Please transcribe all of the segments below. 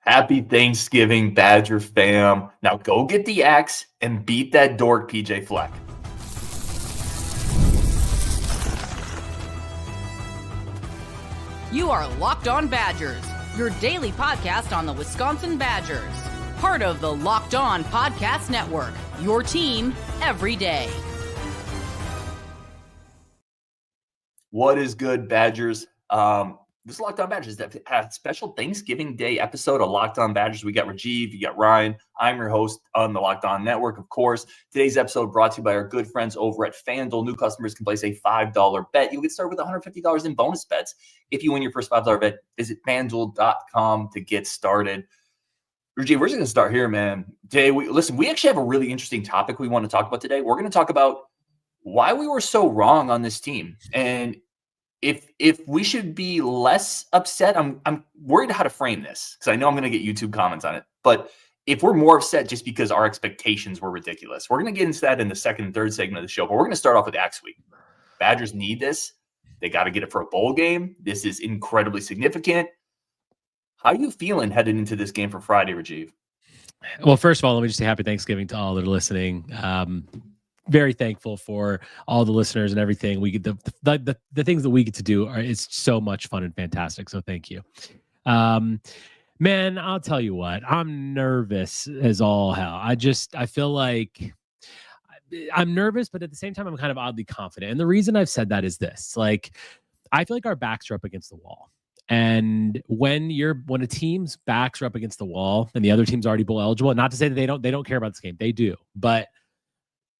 Happy Thanksgiving, Badger fam. Now go get the axe and beat that dork, PJ Fleck. You are Locked On Badgers, your daily podcast on the Wisconsin Badgers. Part of the Locked On Podcast Network, your team every day. What is good, Badgers? This is Locked On Badgers, a special Thanksgiving Day episode of Locked On Badgers. We got Rajiv, you got Ryan. I'm your host on the Locked On Network, of course. Today's episode brought to you by our good friends over at FanDuel. New customers can place a $5 bet. You'll get started with $150 in bonus bets. If you win your first $5 bet, visit FanDuel.com to get started. Rajiv, we're just going to start here, man. Today, we actually have a really interesting topic we want to talk about today. We're going to talk about why we were so wrong on this team. And if we should be less upset, I'm worried how to frame this because I know I'm going to get YouTube comments on it. But if we're more upset just because our expectations were ridiculous, we're going to get into that in the second and third segment of the show. But we're going to start off with Axe Week. Badgers need this. They got to get it for a bowl game. This is incredibly significant. How are you feeling headed into this game for Friday, Rajiv? Well, first of all, let me just say happy Thanksgiving to all that are listening. Very thankful for all the listeners and everything. We get the things that we get to do it's so much fun and fantastic. So thank you. Man, I'll tell you what, I'm nervous as all hell. I feel like I'm nervous, but at the same time, I'm kind of oddly confident. And the reason I've said that is this, like, I feel like our backs are up against the wall. And when a team's backs are up against the wall and the other team's already bowl eligible, not to say that they don't care about this game, they do, but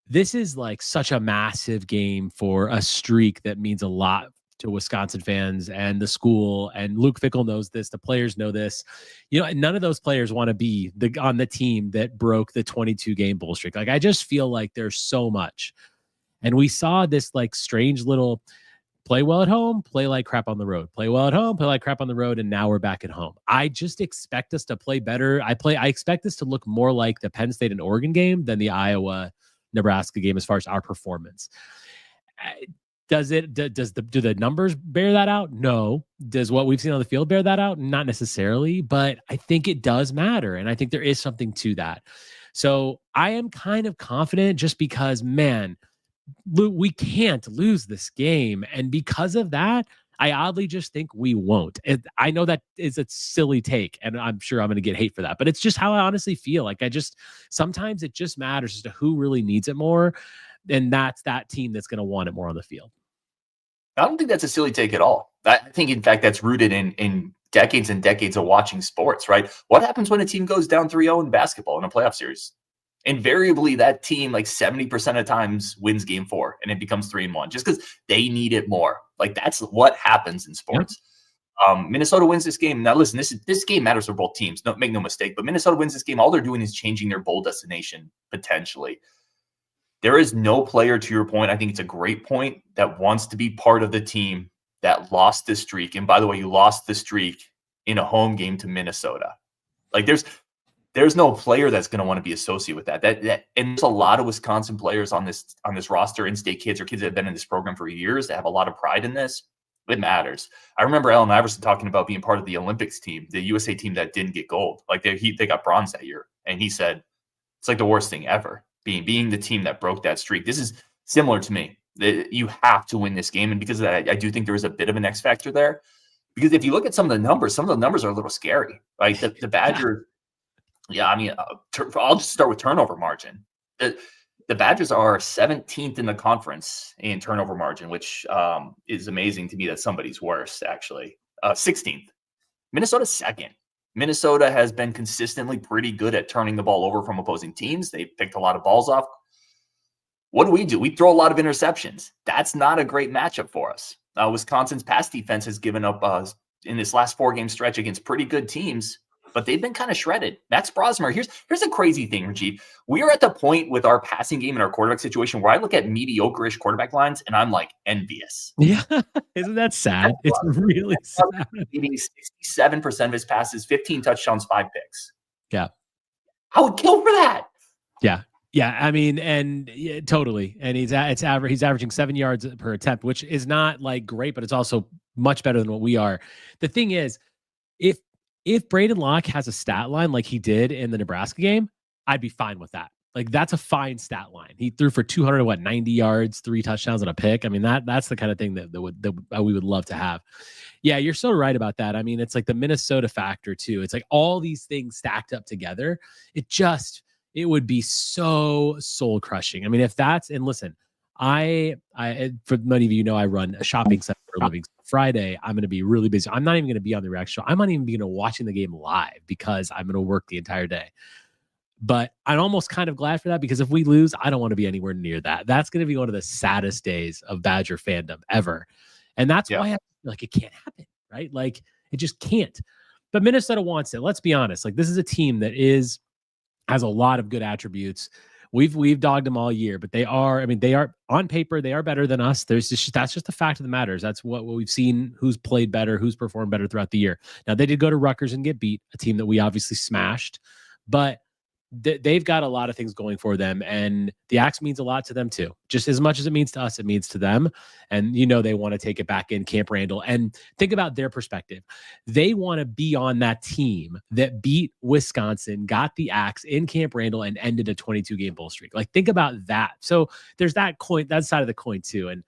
this is like such a massive game for a streak that means a lot to Wisconsin fans and the school. And Luke Fickell knows this. The players know this. You know, none of those players want to be on the team that broke the 22-game bowl streak. Like, I just feel like there's so much. And we saw this like strange little play well at home, play like crap on the road, play well at home, play like crap on the road. And now we're back at home. I just expect us to play better. I expect this to look more like the Penn State and Oregon game than the Iowa-Nebraska game as far as our performance. Do the numbers bear that out? No. Does what we've seen on the field bear that out? Not necessarily, but I think it does matter. And I think there is something to that. So I am kind of confident just because, man, we can't lose this game. And because of that, I oddly just think we won't. I know that is a silly take, and I'm sure I'm going to get hate for that, but it's just how I honestly feel. Like, sometimes it just matters as to who really needs it more. And that's that team that's going to want it more on the field. I don't think that's a silly take at all. I think, in fact, that's rooted in decades and decades of watching sports, right? What happens when a team goes down 3-0 in basketball in a playoff series? Invariably, that team, like 70% of times, wins game 4, and it becomes 3-1 just because they need it more. Like, that's what happens in sports. Yep. Minnesota wins this game. Now, listen, this game matters for both teams. Make no mistake. But Minnesota wins this game. All they're doing is changing their bowl destination potentially. There is no player, to your point, I think it's a great point, that wants to be part of the team that lost the streak. And by the way, you lost the streak in a home game to Minnesota. Like, there's no player that's going to want to be associated with that. And there's a lot of Wisconsin players on this roster, in-state kids or kids that have been in this program for years that have a lot of pride in this. It matters. I remember Allen Iverson talking about being part of the Olympics team, the USA team that didn't get gold. Like, they got bronze that year. And he said, it's like the worst thing ever, being the team that broke that streak. This is similar to me. You have to win this game. And because of that, I do think there is a bit of an X factor there. Because if you look at some of the numbers are a little scary. Right? The Badgers, yeah, I mean, I'll just start with turnover margin. The Badgers are 17th in the conference in turnover margin, which is amazing to me that somebody's worse, actually. 16th. Minnesota's second. Minnesota has been consistently pretty good at turning the ball over from opposing teams. They picked a lot of balls off. What do? We throw a lot of interceptions. That's not a great matchup for us. Wisconsin's pass defense has given up in this last 4-game stretch against pretty good teams, but they've been kind of shredded. Max Brosmer, here's a crazy thing, Rajiv. We are at the point with our passing game and our quarterback situation where I look at mediocre-ish quarterback lines and I'm like envious. Yeah, isn't that sad? It's really sad. 67% of his passes, 15 touchdowns, 5 picks. Yeah. I would kill for that. Yeah. Yeah, I mean, and yeah, totally. And he's averaging 7 yards per attempt, which is not like great, but it's also much better than what we are. The thing is, if if Braden Locke has a stat line like he did in the Nebraska game, I'd be fine with that. Like that's a fine stat line. He threw for 290 yards, 3 touchdowns and a pick. I mean, that's the kind of thing that we would love to have. Yeah, you're so right about that. I mean, it's like the Minnesota factor too. It's like all these things stacked up together. It would be so soul crushing. I mean, if that's, and listen, I for many of you know, I run a shopping center for a living. Friday, I'm going to be really busy. I'm not even going to be on the reaction show. I'm not even going to watching the game live because I'm going to work the entire day. But I'm almost kind of glad for that, because if we lose, I don't want to be anywhere near that. That's going to be one of the saddest days of Badger fandom ever. And that's why I feel like it can't happen, right? Like it just can't. But Minnesota wants it. Let's be honest. Like this is a team that has a lot of good attributes. We've dogged them all year, but they are on paper, they are better than us. That's just the fact of the matter. That's what we've seen, who's played better, who's performed better throughout the year. Now they did go to Rutgers and get beat, a team that we obviously smashed, but they've got a lot of things going for them, and the Axe means a lot to them too. Just as much as it means to us, it means to them. And they want to take it back in Camp Randall. And think about their perspective. They want to be on that team that beat Wisconsin, got the Axe in Camp Randall, and ended a 22-game bowl streak. Like think about that. So there's that side of the coin too. And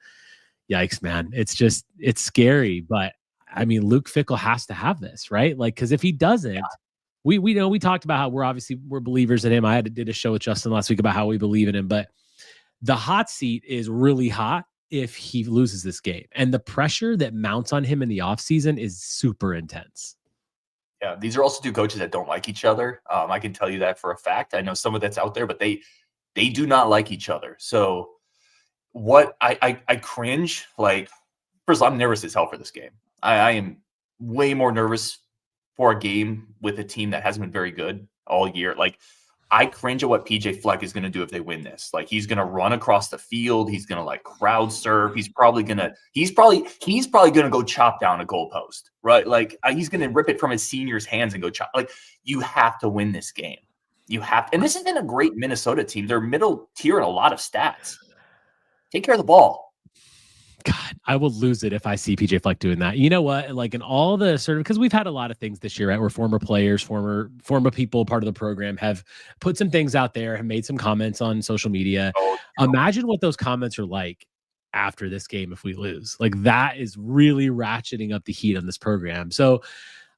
yikes, man, it's scary. But I mean, Luke Fickell has to have this, right? Like, because if he doesn't, we know, we talked about how we're believers in him. I did a show with Justin last week about how we believe in him, but the hot seat is really hot if he loses this game. And the pressure that mounts on him in the offseason is super intense. Yeah, these are also two coaches that don't like each other. I can tell you that for a fact. I know some of that's out there, but they do not like each other. So what I cringe, like, first of all, I'm nervous as hell for this game. I am way more nervous for a game with a team that hasn't been very good all year. Like, I cringe at what PJ Fleck is going to do if they win this. Like, he's going to run across the field. He's going to like crowd surf. He's probably going to go chop down a goalpost, right? Like, he's going to rip it from his seniors' hands and go chop. Like, you have to win this game. You have to. And this isn't a great Minnesota team. They're middle tier in a lot of stats. Take care of the ball. God, I will lose it if I see PJ Fleck doing that. You know what? Like, in all the sort of, because we've had a lot of things this year, right? Where former players, former people, part of the program, have put some things out there, have made some comments on social media. Imagine what those comments are like after this game if we lose. Like, that is really ratcheting up the heat on this program. So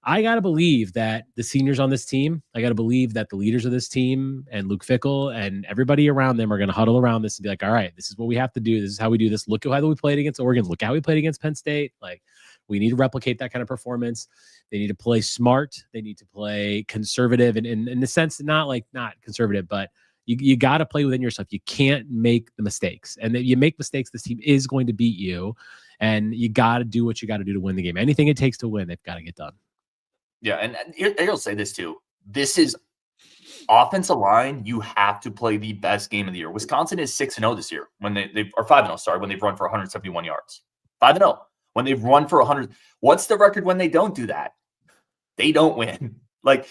I got to believe that the seniors on this team, I got to believe that the leaders of this team and Luke Fickell and everybody around them are going to huddle around this and be like, all right, this is what we have to do. This is how we do this. Look at how we played against Oregon. Look how we played against Penn State. Like, we need to replicate that kind of performance. They need to play smart. They need to play conservative, and in the sense, not conservative, but you got to play within yourself. You can't make the mistakes. And if you make mistakes, this team is going to beat you. And you got to do what you got to do to win the game. Anything it takes to win, they've got to get done. Yeah, and I'll say this too. This is offensive line. You have to play the best game of the year. Wisconsin is 6-0 this year when they are 5-0. Sorry, when they've run for 171 yards. 5-0 when they've run for 100. What's the record when they don't do that? They don't win. Like,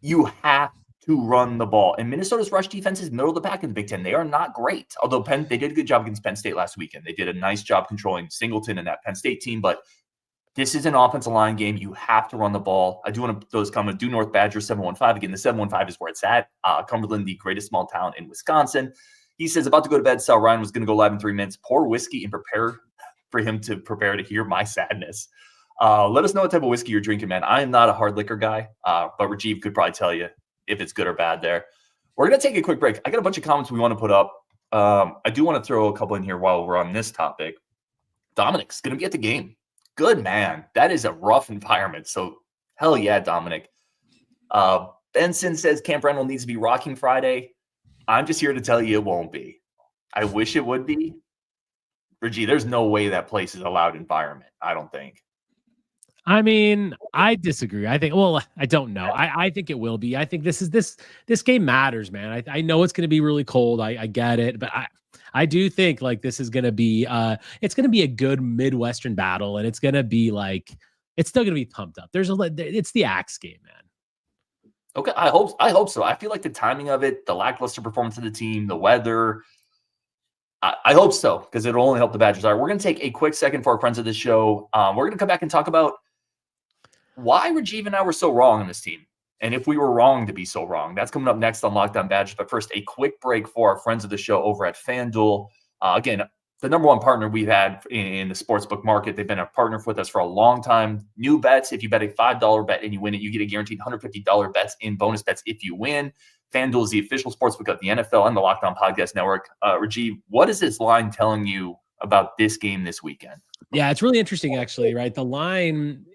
you have to run the ball. And Minnesota's rush defense is middle of the pack in the Big Ten. They are not great. Although they did a good job against Penn State last weekend. They did a nice job controlling Singleton and that Penn State team, but this is an offensive line game. You have to run the ball. I do want to throw this comment. Due North Badger 715. Again, the 715 is where it's at. Cumberland, the greatest small town in Wisconsin. He says, about to go to bed. Sal Ryan was going to go live in 3 minutes. Pour whiskey and prepare to hear my sadness. Let us know what type of whiskey you're drinking, man. I am not a hard liquor guy, but Rajiv could probably tell you if it's good or bad there. We're going to take a quick break. I got a bunch of comments we want to put up. I do want to throw a couple in here while we're on this topic. Dominic's going to be at the game. Good, man. That is a rough environment. So, hell yeah, Dominic. Benson says Camp Randall needs to be rocking Friday. I'm just here to tell you it won't be. I wish it would be. Reggie, there's no way that place is a loud environment, I don't think. I mean, I disagree. I don't know. I think it will be. I think this game matters, man. I know it's going to be really cold. I get it, but I do think like this is going to be it's going to be a good Midwestern battle, and it's going to be like it's still going to be pumped up. It's the Axe game, man. Okay, I hope so. I feel like the timing of it, the lackluster performance of the team, the weather. I hope so, because it'll only help the Badgers. All right, we're going to take a quick second for our friends of the show. We're going to come back and talk about why Rajiv and I were so wrong on this team. And if we were wrong to be so wrong, that's coming up next on Locked On Badgers. But first, a quick break for our friends of the show over at FanDuel. Again, the number one partner we've had in the sportsbook market. They've been a partner with us for a long time. New bets, if you bet a $5 bet and you win it, you get a guaranteed $150 bets in bonus bets if you win. FanDuel is the official sportsbook of the NFL and the Locked On Podcast Network. Rajiv, what is this line telling you about this game this weekend? Yeah, it's really interesting, actually, right? The line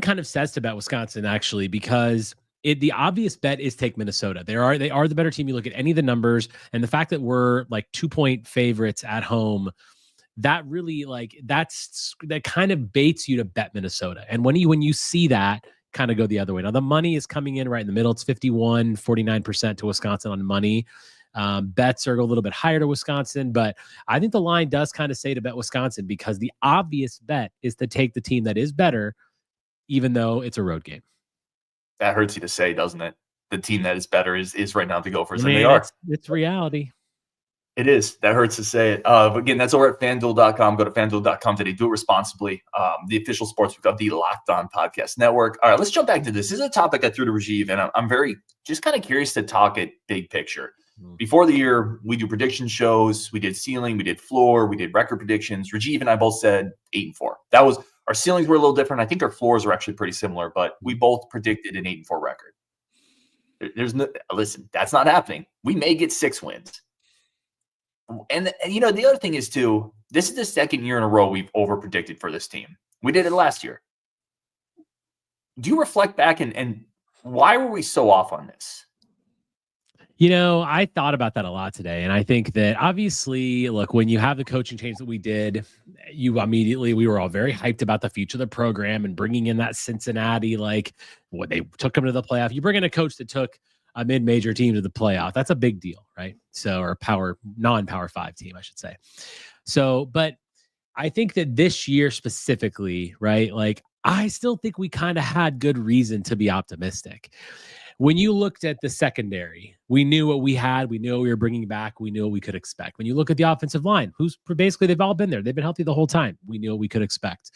kind of says to bet Wisconsin, actually, because the obvious bet is take Minnesota. They are the better team. You look at any of the numbers, and the fact that we're like 2-point favorites at home, that really that kind of baits you to bet Minnesota. And when you see that, kind of go the other way. Now the money is coming in right in the middle. It's 49% to Wisconsin on money. Bets are a little bit higher to Wisconsin, but I think the line does kind of say to bet Wisconsin because the obvious bet is to take the team that is better, even though it's a road game. That hurts you to say, doesn't it? The team that is better is right now the Gophers, and they are. It's reality. It is. That hurts to say it. But again, that's over at FanDuel.com. Go to FanDuel.com today. Do it responsibly. The official sportsbook of the Locked On Podcast Network. All right, let's jump back to this. This is a topic I threw to Rajiv, and I'm very just kind of curious to talk it big picture. Before the year, we do prediction shows. We did ceiling, we did floor, we did record predictions. Rajiv and I both said 8-4. That was our ceilings were a little different. I think our floors are actually pretty similar, but we both predicted an 8-4 record. There's no listen. That's not happening. We may get 6 wins. And the other thing is too. This is the second year in a row we've over predicted for this team. We did it last year. Do you reflect back and why were we so off on this? I thought about that a lot today. And I think that obviously, look, when you have the coaching change that we did, we were all very hyped about the future of the program and bringing in that Cincinnati, what they took them to the playoff. You bring in a coach that took a mid-major team to the playoff. That's a big deal, right? So, or non-Power 5 team, I should say. So, but I think that this year specifically, right? I still think we kind of had good reason to be optimistic. When you looked at the secondary, we knew what we had. We knew what we were bringing back. We knew what we could expect. When you look at the offensive line, who's basically they've all been there. They've been healthy the whole time. We knew what we could expect.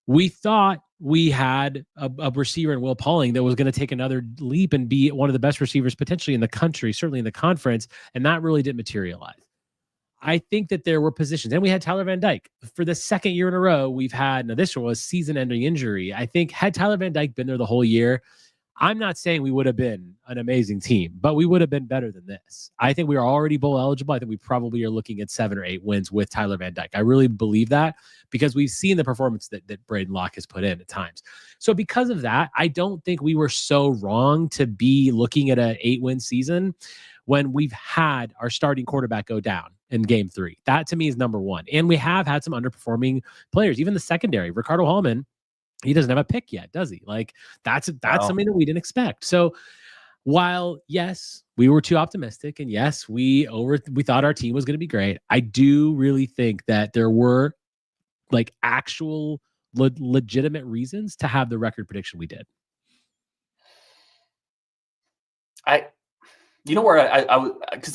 We thought we had a receiver in Will Pauling that was going to take another leap and be one of the best receivers potentially in the country, certainly in the conference, and that really didn't materialize. I think that there were positions, and we had Tyler Van Dyke. For the second year in a row, we've had, now this was season-ending injury. I think had Tyler Van Dyke been there the whole year, I'm not saying we would have been an amazing team, but we would have been better than this. I think we are already bowl eligible. I think we probably are looking at 7 or 8 wins with Tyler Van Dyke. I really believe that because we've seen the performance that Braden Locke has put in at times. So because of that, I don't think we were so wrong to be looking at an 8-win season when we've had our starting quarterback go down in game 3. That to me is number one. And we have had some underperforming players, even the secondary. Ricardo Hallman, he doesn't have a pick yet, does he? That's something that we didn't expect. So while yes, we were too optimistic, and yes, we thought our team was going to be great, I do really think that there were actual legitimate reasons to have the record prediction we did. Because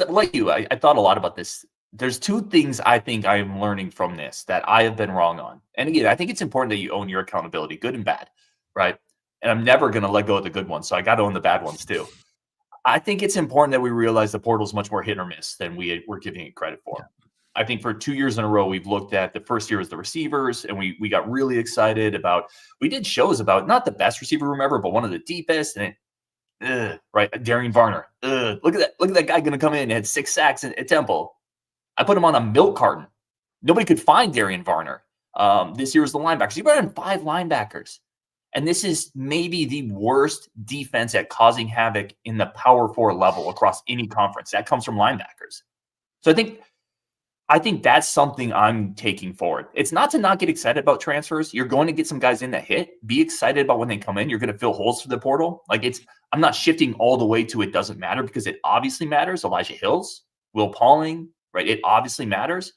like you, I thought a lot about this. There's 2 things I think I am learning from this that I have been wrong on. And again, I think it's important that you own your accountability, good and bad, right? And I'm never going to let go of the good ones, so I got to own the bad ones too. I think it's important that we realize the portal is much more hit or miss than we were giving it credit for. Yeah. I think for 2 years in a row, we've looked at the first year as the receivers, and we got really excited about, we did shows about not the best receiver room ever, but one of the deepest, and right, Darian Varner. Look at that guy going to come in and had 6 sacks at Temple. I put him on a milk carton. Nobody could find Darian Varner. This year was the linebackers. You brought in 5 linebackers. And this is maybe the worst defense at causing havoc in the Power 4 level across any conference. That comes from linebackers. So I think that's something I'm taking forward. It's not to not get excited about transfers. You're going to get some guys in that hit. Be excited about when they come in. You're going to fill holes for the portal. I'm not shifting all the way to it doesn't matter, because it obviously matters. Elijah Hills, Will Pauling, right? It obviously matters.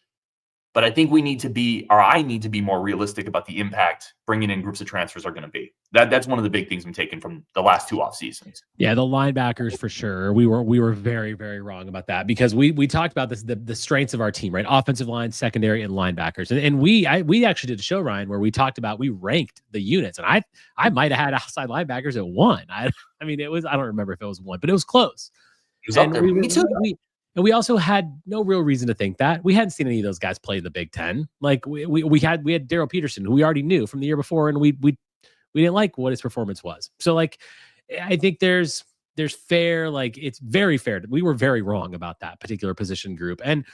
But I think we need to be, or I need to be more realistic about the impact bringing in groups of transfers are going to be. That's one of the big things I'm taking from the last 2 off seasons. Yeah, the linebackers for sure. We were very, very wrong about that because we talked about this, the strengths of our team, right? Offensive line, secondary, and linebackers. And we actually did a show, Ryan, where we talked about, we ranked the units, and I might have had outside linebackers at 1. I mean, it was, I don't remember if it was 1, but it was close. It was up there. Me too. And we also had no real reason to think that. We hadn't seen any of those guys play in the Big Ten. Like we had Daryl Peterson, who we already knew from the year before, and we didn't like what his performance was. So like, I think there's fair, like it's very fair. We were very wrong about that particular position group. And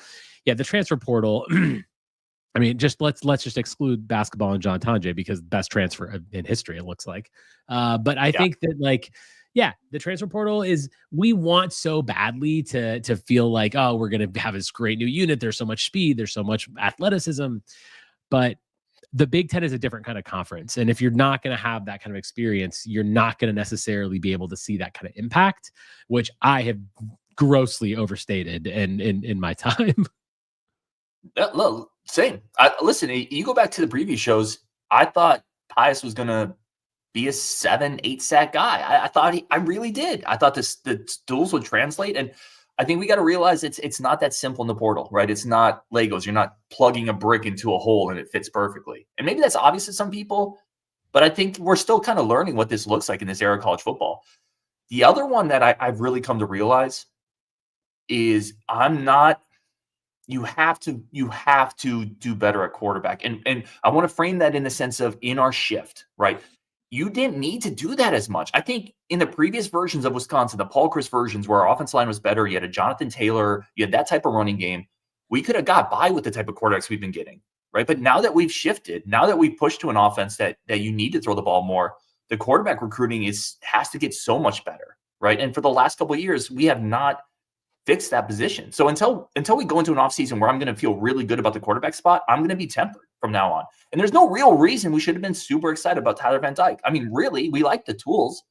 yeah, the transfer portal. I mean, let's just exclude basketball and John Tonje because best transfer in history, it looks like. But I think that like. Yeah, the transfer portal is, we want so badly to feel like, oh, we're going to have this great new unit. There's so much speed. There's so much athleticism. But the Big Ten is a different kind of conference. And if you're not going to have that kind of experience, you're not going to necessarily be able to see that kind of impact, which I have grossly overstated in my time. Look, same. Listen, you go back to the previous shows, I thought Pius was going to be a 7-8 sack guy. I thought I really did. I thought the duels would translate. And I think we got to realize it's not that simple in the portal, right? It's not Legos. You're not plugging a brick into a hole and it fits perfectly. And maybe that's obvious to some people, but I think we're still kind of learning what this looks like in this era of college football. The other one that I've really come to realize is you have to do better at quarterback. And I want to frame that in the sense of in our shift, right? You didn't need to do that as much. I think in the previous versions of Wisconsin, the Paul Chris versions where our offensive line was better, you had a Jonathan Taylor, you had that type of running game, we could have got by with the type of quarterbacks we've been getting, right? But now that we've shifted, now that we've pushed to an offense that you need to throw the ball more, the quarterback recruiting has to get so much better, right? And for the last couple of years, we have not fixed that position. So until we go into an offseason where I'm going to feel really good about the quarterback spot, I'm going to be tempered from now on. And there's no real reason we should have been super excited about Tyler Van Dyke. I mean, really, we like the tools,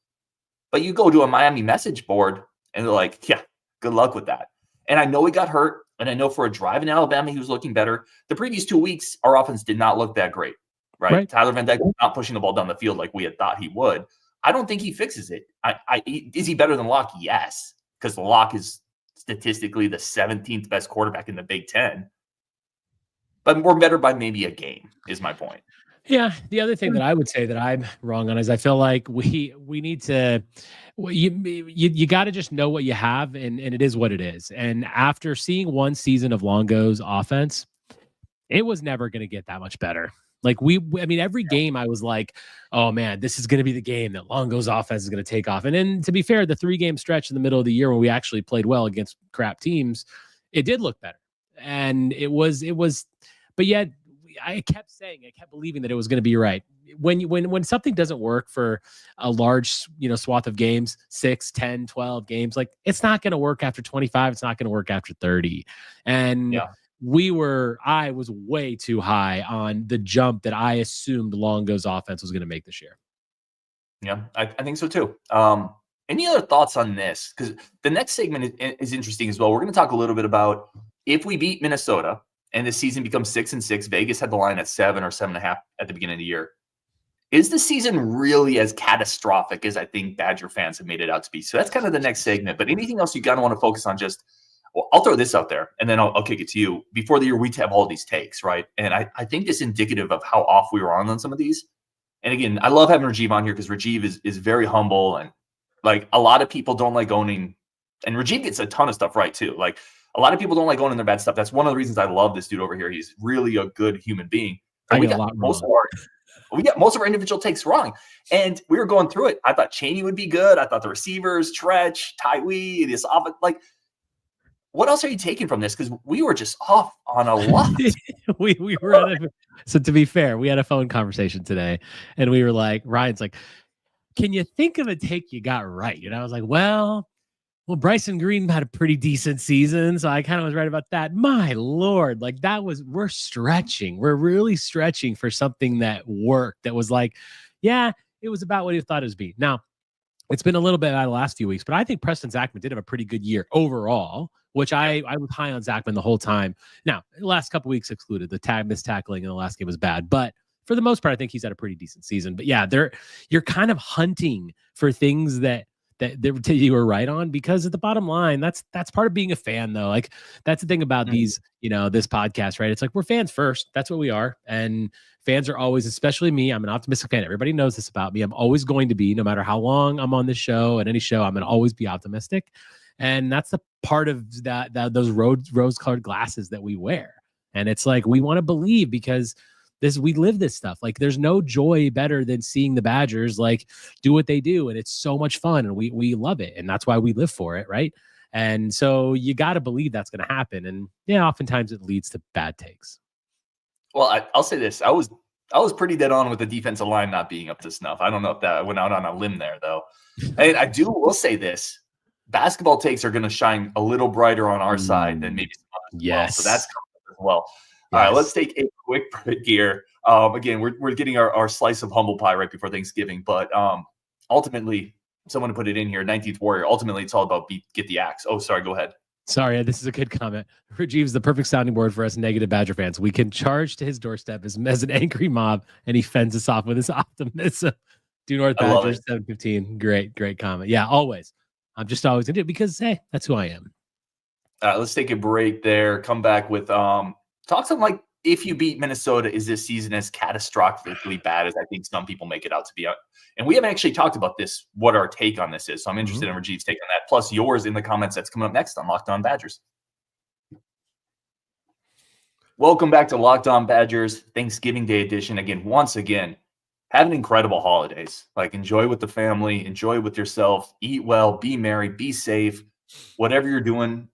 but you go to a Miami message board and they're like, yeah, good luck with that. And I know he got hurt. And I know for a drive in Alabama, he was looking better. The previous 2 weeks, our offense did not look that great, right? Tyler Van Dyke was not pushing the ball down the field like we had thought he would. I don't think he fixes it. Is he better than Locke? Yes, because Locke is statistically the 17th best quarterback in the Big Ten. But we're better by maybe a game, is my point. Yeah. The other thing that I would say that I'm wrong on is I feel like we need to, you got to just know what you have, and it is what it is. And after seeing one season of Longo's offense, it was never going to get that much better. Like every game I was like, oh man, this is going to be the game that Longo's offense is going to take off. And then to be fair, the 3-game stretch in the middle of the year when we actually played well against crap teams, it did look better. And it was, but yet I kept believing that it was going to be right. When something doesn't work for a large, swath of games, 6, 10, 12 games, like it's not going to work after 25. It's not going to work after 30. And I was way too high on the jump that I assumed Longo's offense was going to make this year. Yeah, I think so too. Any other thoughts on this? Because the next segment is interesting as well. We're going to talk a little bit about if we beat Minnesota and the season becomes 6-6, Vegas had the line at 7 or 7.5 at the beginning of the year. Is the season really as catastrophic as I think Badger fans have made it out to be? So that's kind of the next segment. But anything else you kind of want to focus on? I'll throw this out there, and then I'll kick it to you. Before the year, we have all these takes, right? And I think this is indicative of how off we were on some of these. And again, I love having Rajiv on here because Rajiv is very humble, and like a lot of people don't like owning. And Rajiv gets a ton of stuff right too. Like a lot of people don't like owning their bad stuff. That's one of the reasons I love this dude over here. He's really a good human being. And we got most of our individual takes wrong. And we were going through it. I thought Chaney would be good. I thought the receivers, Tretch, Tyree, this offense, like. What else are you taking from this? Because we were just off on a lot. we were so to be fair, we had a phone conversation today, and we were like, Ryan's like, can you think of a take you got right? And I was like, well, Bryson Green had a pretty decent season, so I kind of was right about that. My Lord, like we're stretching. We're really stretching for something that worked. That was like, yeah, it was about what he thought it was be. Now, It's been a little bit out of the last few weeks, but I think Preston Zachman did have a pretty good year overall, which I was high on Zachman the whole time. Now, the last couple weeks excluded, the missed tackling in the last game was bad, but for the most part, I think he's had a pretty decent season. But yeah, you're kind of hunting for things that you were right on, because at the bottom line, that's part of being a fan, though. Like, that's the thing about these, this podcast, right? It's like, we're fans first. That's what we are. And fans are always, especially me, I'm an optimistic fan. Everybody knows this about me. I'm always going to be, no matter how long I'm on this show, at any show, I'm going to always be optimistic. And that's the part of that those rose-colored glasses that we wear. And it's like, we want to believe, because we live this stuff. Like, there's no joy better than seeing the Badgers like do what they do, and it's so much fun, and we love it, and that's why we live for it, right? And so you got to believe that's going to happen, and yeah, oftentimes it leads to bad takes. Well, I'll say this: I was pretty dead on with the defensive line not being up to snuff. I don't know if that went out on a limb there, though. And will say this: basketball takes are going to shine a little brighter on our side than maybe some others. Yes, so that's coming as well. All right, let's take a quick break here. Again, we're getting our slice of humble pie right before Thanksgiving, but ultimately, someone put it in here, 19th Warrior. Ultimately, it's all about get the axe. Oh, sorry, go ahead. Sorry, this is a good comment. Rajiv's the perfect sounding board for us negative Badger fans. We can charge to his doorstep as an angry mob, and he fends us off with his optimism. Due North Badgers 715. Great comment. Yeah, always. I'm just always gonna do it because, hey, that's who I am. All right, let's take a break there. Come back with talk something like, if you beat Minnesota, is this season as catastrophically bad as I think some people make it out to be? And we haven't actually talked about this, what our take on this is. So I'm interested in Rajiv's take on that, plus yours in the comments that's coming up next on Locked On Badgers. Welcome back to Locked On Badgers, Thanksgiving Day edition. Once again, have an incredible holidays. Like, enjoy with the family, enjoy with yourself, eat well, be merry, be safe. Whatever you're doing,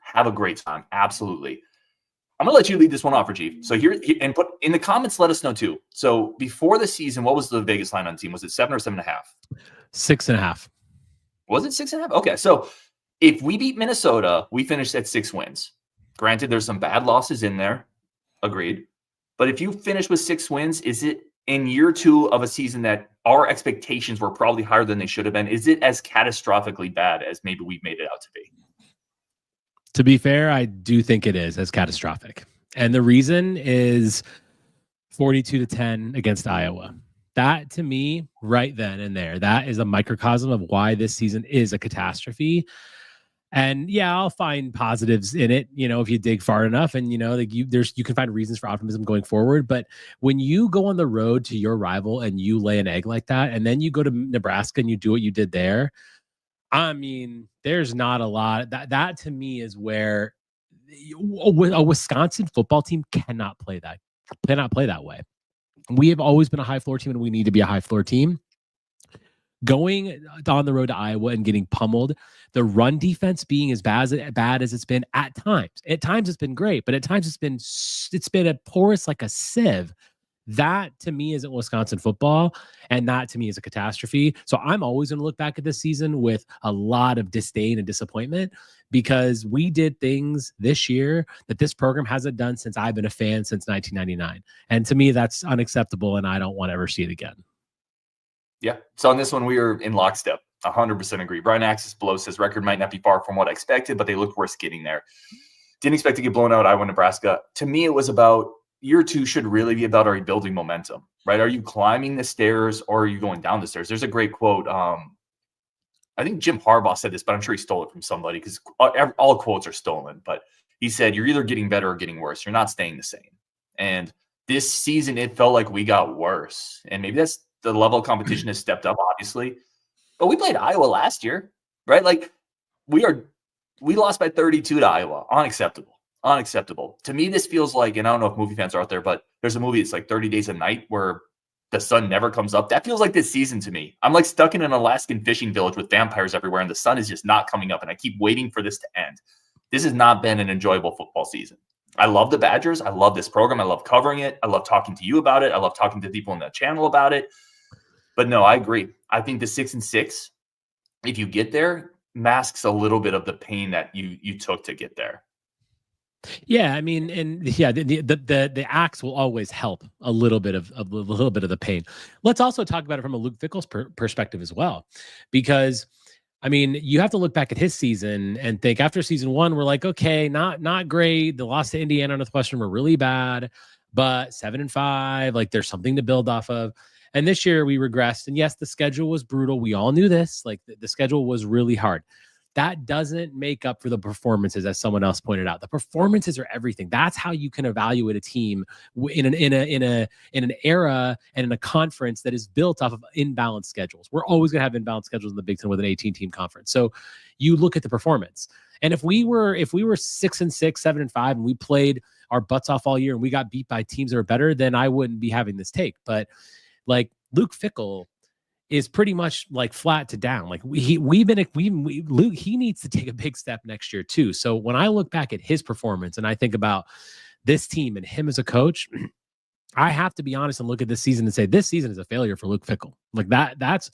have a great time. Absolutely. I'm going to let you lead this one off, Rajiv. So here, and put in the comments, let us know too. So before the season, what was the Vegas line on the team? Was it 7 or 7.5? 6.5. Was it 6.5? Okay. So if we beat Minnesota, we finished at 6 wins. Granted, there's some bad losses in there. Agreed. But if you finish with 6 wins, is it in year 2 of a season that our expectations were probably higher than they should have been? Is it as catastrophically bad as maybe we've made it out to be? To be fair, I do think it is as catastrophic. And the reason is 42-10 against Iowa. That, to me, right then and there, that is a microcosm of why this season is a catastrophe. And yeah, I'll find positives in it, if you dig far enough, and you can find reasons for optimism going forward. But when you go on the road to your rival and you lay an egg like that, and then you go to Nebraska and you do what you did there, I mean, there's not a lot. That to me is where a Wisconsin football team cannot play that way. We have always been a high floor team, and we need to be a high floor team. Going on the road to Iowa and getting pummeled, the run defense being as bad as it's been at times. At times it's been great, but at times it's been a porous like a sieve. That to me isn't Wisconsin football, and that to me is a catastrophe. So I'm always going to look back at this season with a lot of disdain and disappointment, because we did things this year that this program hasn't done since I've been a fan since 1999. And to me, that's unacceptable, and I don't want to ever see it again. Yeah. So on this one, we are in lockstep. 100% agree. Brian Axis below says record might not be far from what I expected, but they looked worse getting there. Didn't expect to get blown out. Iowa, Nebraska. To me, it was about year 2 should really be about, are you building momentum, right? Are you climbing the stairs or are you going down the stairs? There's a great quote. I think Jim Harbaugh said this, but I'm sure he stole it from somebody, because all quotes are stolen. But he said, you're either getting better or getting worse. You're not staying the same. And this season, it felt like we got worse. And maybe that's the level of competition has stepped up, obviously. But we played Iowa last year, right? Like, we lost by 32 to Iowa. Unacceptable. To me, this feels like, and I don't know if movie fans are out there, but there's a movie, it's like 30 Days a Night, where the sun never comes up. That feels like this season to me. I'm like stuck in an Alaskan fishing village with vampires everywhere, and the sun is just not coming up, and I keep waiting for this to end. This has not been an enjoyable football season. I love the Badgers. I love this program. I love covering it. I love talking to you about it. I love talking to people in the channel about it. But no, I agree. I think the 6-6, if you get there, masks a little bit of the pain that you took to get there. Yeah, I mean, and yeah, the axe will always help a little bit of the pain. Let's also talk about it from a Luke Fickell's perspective as well, because I mean, you have to look back at his season and think after season one, we're like, okay, not great. The loss to Indiana Northwestern were really bad, but 7-5, like there's something to build off of. And this year we regressed. And yes, the schedule was brutal. We all knew this. Like the schedule was really hard. That doesn't make up for the performances, as someone else pointed out. The performances are everything. That's how you can evaluate a team in an era and in a conference that is built off of imbalanced schedules. We're always going to have imbalanced schedules in the Big Ten with an 18-team conference. So you look at the performance. And if we were 6-6, 7-5, and we played our butts off all year and we got beat by teams that are better, then I wouldn't be having this take. But like Luke Fickell is pretty much like flat to down. Like Luke, he needs to take a big step next year too. So when I look back at his performance and I think about this team and him as a coach, I have to be honest and look at this season and say, this season is a failure for Luke Fickell. Like that's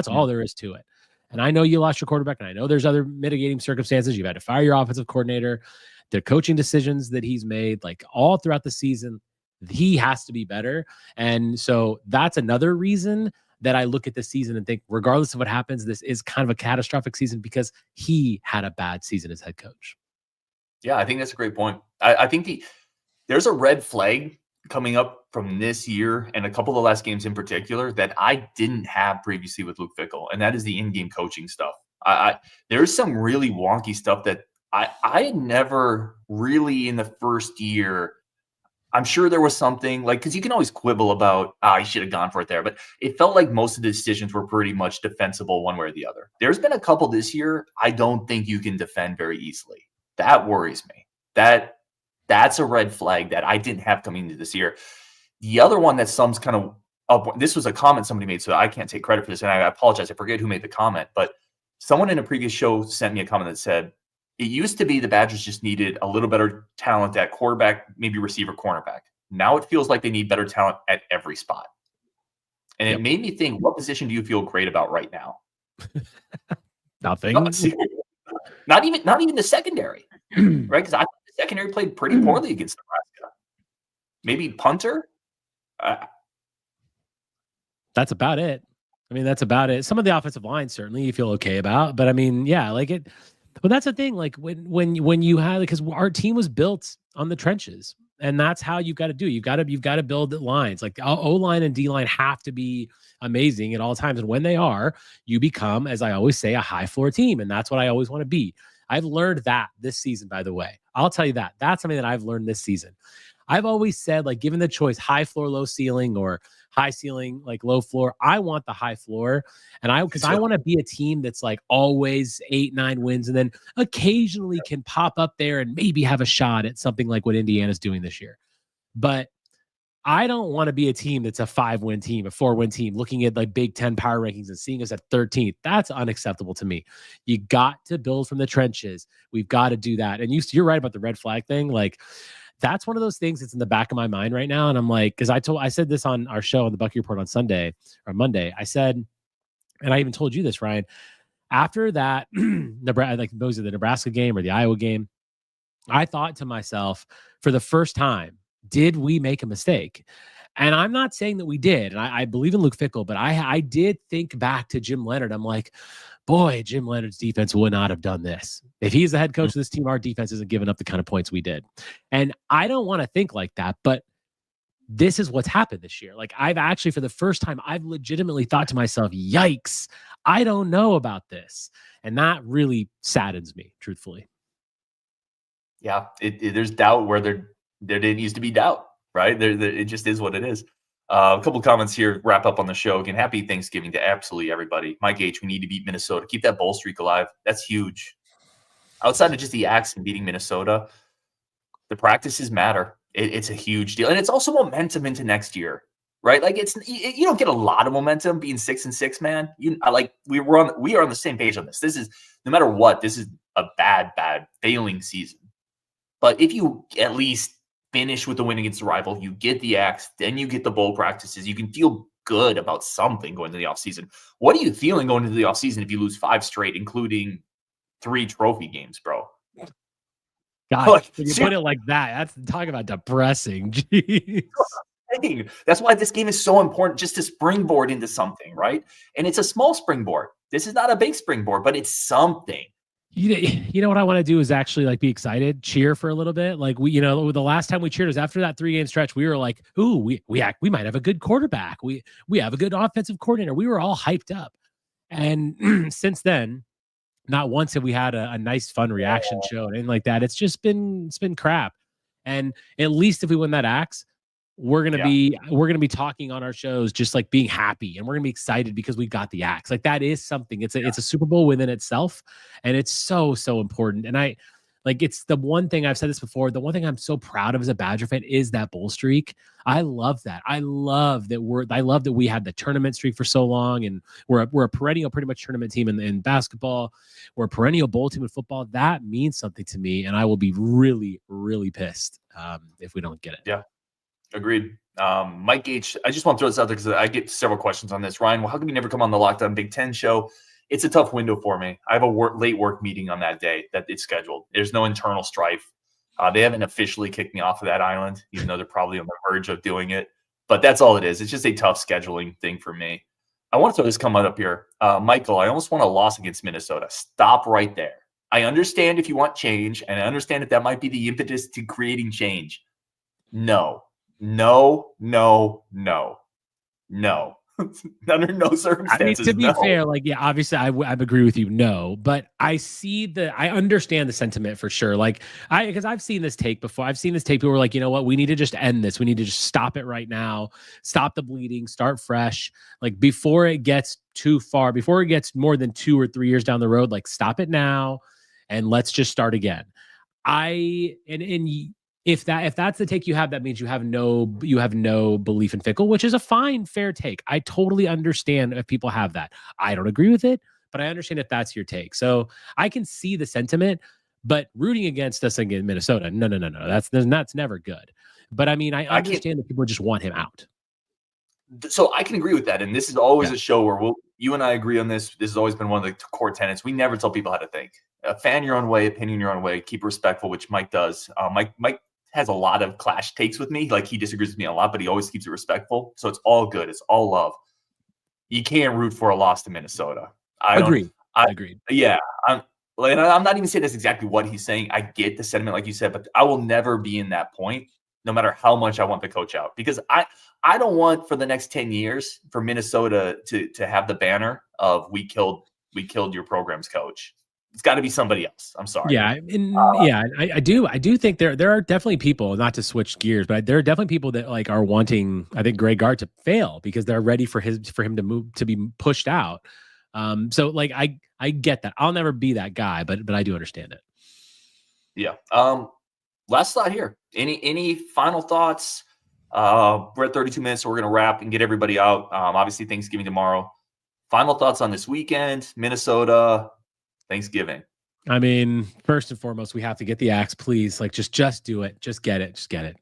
all there is to it. And I know you lost your quarterback, and I know there's other mitigating circumstances. You've had to fire your offensive coordinator, the coaching decisions that he's made, like all throughout the season, he has to be better. And so that's another reason that I look at this season and think, regardless of what happens, this is kind of a catastrophic season because he had a bad season as head coach. Yeah, I think that's a great point. I think there's a red flag coming up from this year and a couple of the last games in particular that I didn't have previously with Luke Fickell, and that is the in-game coaching stuff. There's some really wonky stuff that I had never really in the first year. I'm sure there was something like, because you can always quibble about, I should have gone for it there, but it felt like most of the decisions were pretty much defensible one way or the other. There's been a couple this year I don't think you can defend very easily. That worries me. That's a red flag that I didn't have coming into this year. The other one that sums kind of up, this was a comment somebody made, so I can't take credit for this, and I apologize. I forget who made the comment, but someone in a previous show sent me a comment that said, it used to be the Badgers just needed a little better talent at quarterback, maybe receiver, cornerback. Now it feels like they need better talent at every spot. And it made me think, what position do you feel great about right now? Nothing. Not even the secondary, right? Because I think the secondary played pretty poorly against Nebraska. Maybe punter. That's about it. I mean, that's about it. Some of the offensive line certainly you feel okay about, but I mean, yeah, like it. But that's the thing, like when you have, because our team was built on the trenches, and that's how you've got to do. You've got to build lines. Like O-line and D-line have to be amazing at all times, and when they are, you become, as I always say, a high floor team, and that's what I always want to be. I've learned that this season, by the way. I'll tell you that. That's something that I've learned this season. I've always said, like, given the choice, high floor, low ceiling, or high ceiling, like low floor, I want the high floor. And I want to be a team that's like always 8-9 wins and then occasionally can pop up there and maybe have a shot at something like what Indiana's doing this year. But I don't want to be a team that's a 5-win team, a 4-win team, looking at like Big Ten power rankings and seeing us at 13th. That's unacceptable to me. You got to build from the trenches. We've got to do that. And you're right about the red flag thing. Like, that's one of those things that's in the back of my mind right now. And I'm like, because I said this on our show on the Bucky Report on Monday. I said, and I even told you this, Ryan, after that, like those are the Nebraska game or the Iowa game, I thought to myself, for the first time, did we make a mistake? And I'm not saying that we did. And I believe in Luke Fickell, but I did think back to Jim Leonhard. I'm like, boy, Jim Leonhard's defense would not have done this. If he's the head coach of this team, our defense isn't giving up the kind of points we did. And I don't want to think like that, but this is what's happened this year. Like, I've actually, for the first time, I've legitimately thought to myself, yikes, I don't know about this. And that really saddens me, truthfully. Yeah, there's doubt where there didn't used to be doubt, right? It just is what it is. A couple comments here, wrap up on the show. Again, happy Thanksgiving to absolutely everybody. Mike H., we need to beat Minnesota. Keep that bowl streak alive. That's huge. Outside of just the acts and beating Minnesota, the practices matter. It's a huge deal. And it's also momentum into next year, right? Like, you don't get a lot of momentum being 6-6, man. We are on the same page on this. This is, no matter what, this is a bad failing season. But if you at least finish with the win against the rival, you get the axe, then you get the bowl practices, you can feel good about something going into the offseason. What are you feeling going into the offseason if you lose 5 straight, including 3 trophy games, bro? God, Like, when you put it like that, that's talking about depressing. Jeez. that's why this game is so important, just to springboard into something, right? And it's a small springboard. This is not a big springboard, but it's something. You know what I want to do is actually like be excited, cheer for a little bit. Like we, the last time we cheered was after that 3-game stretch. We were like, "Ooh, we might have a good quarterback. We have a good offensive coordinator." We were all hyped up, and since then, not once have we had a nice, fun reaction show and anything like that. It's been crap. And at least if we win that axe, we're gonna be talking on our shows just like being happy, and we're gonna be excited because we got the axe. Like that is something. It's a Super Bowl within itself, and it's so important. And it's the one thing, I've said this before, the one thing I'm so proud of as a Badger fan is that bowl streak. I love that. I love that we had the tournament streak for so long, and we're a perennial pretty much tournament team in basketball. We're a perennial bowl team in football. That means something to me, and I will be really, really pissed if we don't get it. Yeah. Agreed. Mike H, I just want to throw this out there because I get several questions on this. Ryan, well, how come you never come on the Locked On Big Ten show? It's a tough window for me. I have a late work meeting on that day that it's scheduled. There's no internal strife. They haven't officially kicked me off of that island, even though they're probably on the verge of doing it. But that's all it is. It's just a tough scheduling thing for me. I want to throw this comment up here. Michael, I almost want a loss against Minnesota. Stop right there. I understand if you want change, and I understand that might be the impetus to creating change. No. Under no circumstances. I mean, to be fair, obviously I agree with you. No, but I understand the sentiment for sure. Because I've seen this take before. I've seen this take. People were like, you know what? We need to just end this. We need to just stop it right now. Stop the bleeding. Start fresh. Before it gets too far, before it gets more than 2 or 3 years down the road, stop it now and let's just start again. If that's the take you have, that means you have no belief in Fickle, which is a fine, fair take. I totally understand if people have that. I don't agree with it, but I understand if that's your take. So I can see the sentiment, but rooting against us against Minnesota, no. That's never good. But I mean, I understand that people just want him out. So I can agree with that. And this is always a show where you and I agree on this. This has always been one of the core tenets. We never tell people how to think. Fan your own way, opinion your own way, keep respectful, which Mike does. Mike has a lot of clash takes with me. He disagrees with me a lot, but he always keeps it respectful. So it's all good. It's all love. You can't root for a loss to Minnesota. I agree. Yeah. I'm not even saying that's exactly what he's saying. I get the sentiment, like you said, but I will never be in that point, no matter how much I want the coach out, because I don't want for the next 10 years for Minnesota to have the banner of we killed your program's coach. It's got to be somebody else. I'm sorry. Yeah, I do think there are definitely people, not to switch gears, but there are definitely people that are wanting, I think, Greg Gard to fail because they're ready for him to be pushed out. So I get that. I'll never be that guy, but I do understand it. Yeah. Last thought here. Any final thoughts? We're at 32 minutes, so we're gonna wrap and get everybody out. Obviously Thanksgiving tomorrow. Final thoughts on this weekend, Minnesota. Thanksgiving. I mean, first and foremost, we have to get the axe, please. Just do it. Just get it.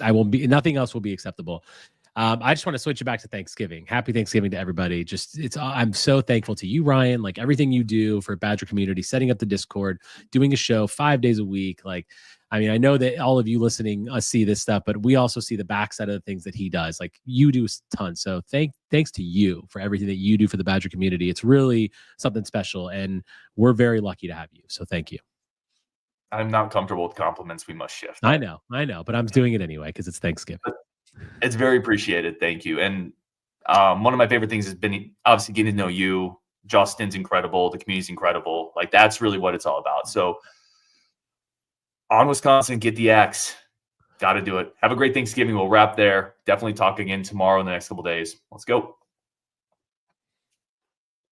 Nothing else will be acceptable. I just want to switch it back to Thanksgiving. Happy Thanksgiving to everybody. I'm so thankful to you, Ryan, everything you do for Badger community, setting up the Discord, doing a show 5 days a week. I know that all of you listening see this stuff, but we also see the backside of the things that he does. You do a ton. So thanks to you for everything that you do for the Badger community. It's really something special, and we're very lucky to have you. So thank you. I'm not comfortable with compliments. We must shift. I know, but I'm doing it anyway because it's Thanksgiving. It's very appreciated. Thank you. And one of my favorite things has been obviously getting to know you. Justin's incredible. The community's incredible. That's really what it's all about. So on Wisconsin, get the axe. Got to do it. Have a great Thanksgiving. We'll wrap there. Definitely talk again tomorrow in the next couple of days. Let's go.